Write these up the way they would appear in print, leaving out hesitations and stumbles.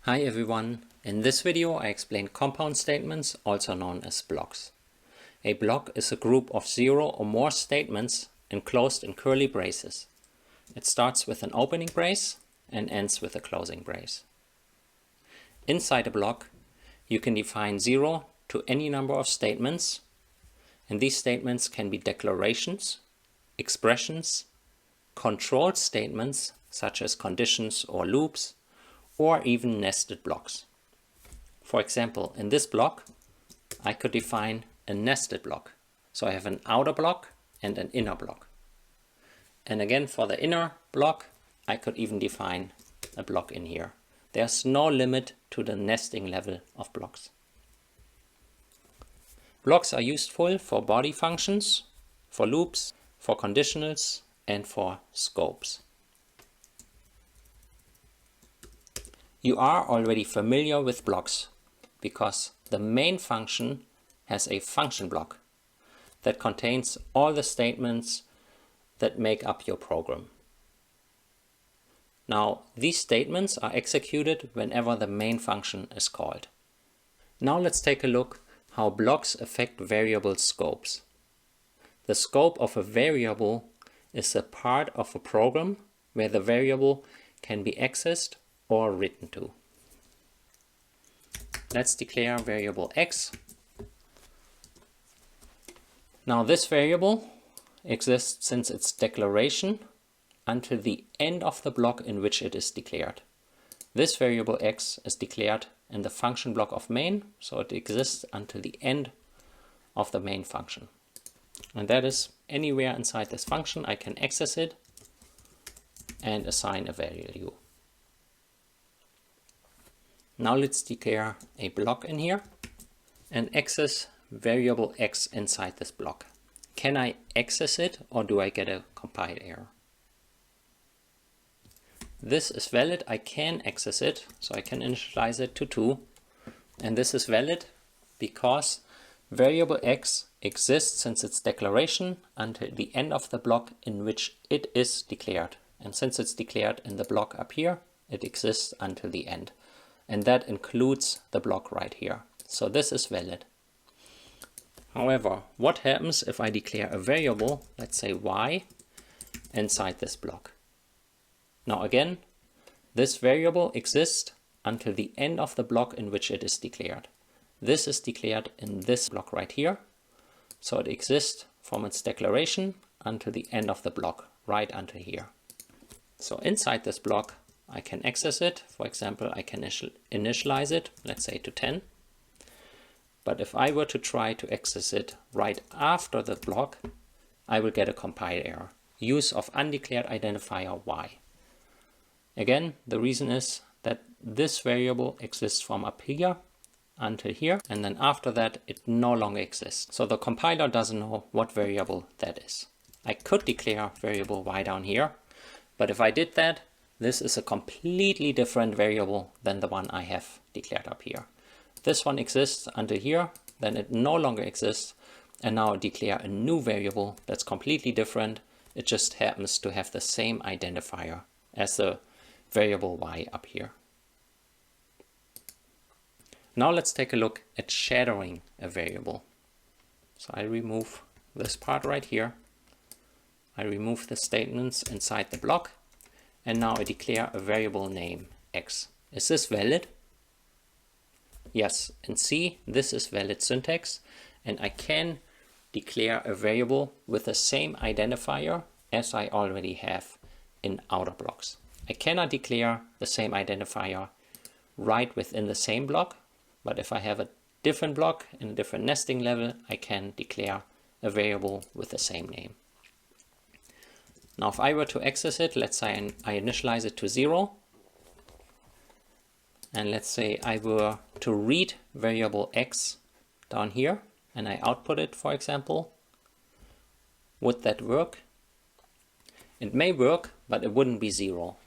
Hi everyone, in this video I explain compound statements, also known as blocks. A block is a group of 0 or more statements enclosed in curly braces. It starts with an opening brace and ends with a closing brace. Inside a block you can define 0 to any number of statements, and these statements can be declarations, expressions, controlled statements such as conditions or loops, or even nested blocks. For example, in this block, I could define a nested block. So I have an outer block and an inner block. And again, for the inner block, I could even define a block in here. There's no limit to the nesting level of blocks. Blocks are useful for body functions, for loops, for conditionals, and for scopes. You are already familiar with blocks because the main function has a function block that contains all the statements that make up your program. Now, these statements are executed whenever the main function is called. Now let's take a look how blocks affect variable scopes. The scope of a variable is a part of a program where the variable can be accessed or written to. Let's declare variable x. Now this variable exists since its declaration until the end of the block in which it is declared. This variable x is declared in the function block of main, so it exists until the end of the main function. And that is anywhere inside this function I can access it and assign a value. Now let's declare a block in here and access variable x inside this block. Can I access it or do I get a compile error? This is valid. I can access it, so I can initialize it to 2. And this is valid because variable x exists since its declaration until the end of the block in which it is declared. And since it's declared in the block up here, it exists until the end. And that includes the block right here. So this is valid. However, what happens if I declare a variable, let's say y, inside this block? Now again, this variable exists until the end of the block in which it is declared. This is declared in this block right here. So it exists from its declaration until the end of the block, right until here. So inside this block, I can access it. For example, I can initialize it, let's say to 10. But if I were to try to access it right after the block, I will get a compile error. Use of undeclared identifier y. Again, the reason is that this variable exists from up here until here, and then after that it no longer exists. So the compiler doesn't know what variable that is. I could declare variable y down here, but if I did that, this is a completely different variable than the one I have declared up here. This one exists until here, then it no longer exists, and now I declare a new variable that's completely different. It just happens to have the same identifier as the variable y up here. Now let's take a look at shadowing a variable. So I remove this part right here. I remove the statements inside the block. And now I declare a variable name x. Is this valid? Yes, in C this is valid syntax, and I can declare a variable with the same identifier as I already have in outer blocks. I cannot declare the same identifier right within the same block, but if I have a different block in a different nesting level, I can declare a variable with the same name. Now if I were to access it, let's say I initialize it to 0. And let's say I were to read variable x down here and I output it, for example. Would that work? It may work, but it wouldn't be 0.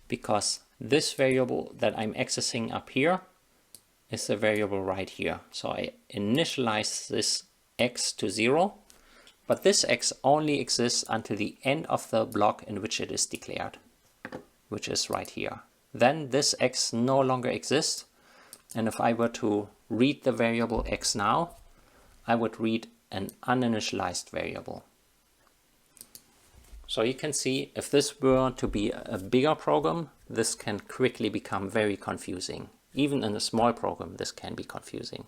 Because this variable that I'm accessing up here is the variable right here. So I initialize this x to 0. But this x only exists until the end of the block in which it is declared, which is right here. then this x no longer exists. And if I were to read the variable x now, I would read an uninitialized variable. So you can see if this were to be a bigger program, this can quickly become very confusing. Even in a small program, this can be confusing.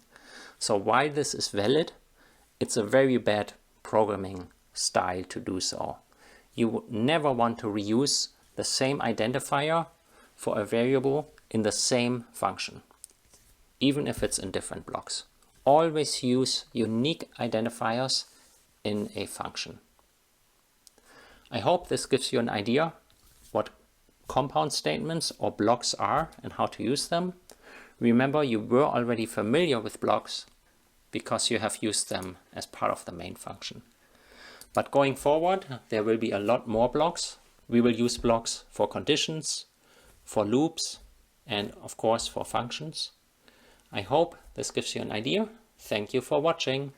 So while this is valid, it's a very bad programming style to do so. You would never want to reuse the same identifier for a variable in the same function, even if it's in different blocks. Always use unique identifiers in a function. I hope this gives you an idea what compound statements or blocks are and how to use them. Remember, you were already familiar with blocks because you have used them as part of the main function. But going forward, there will be a lot more blocks. We will use blocks for conditions, for loops, and of course for functions. I hope this gives you an idea. Thank you for watching.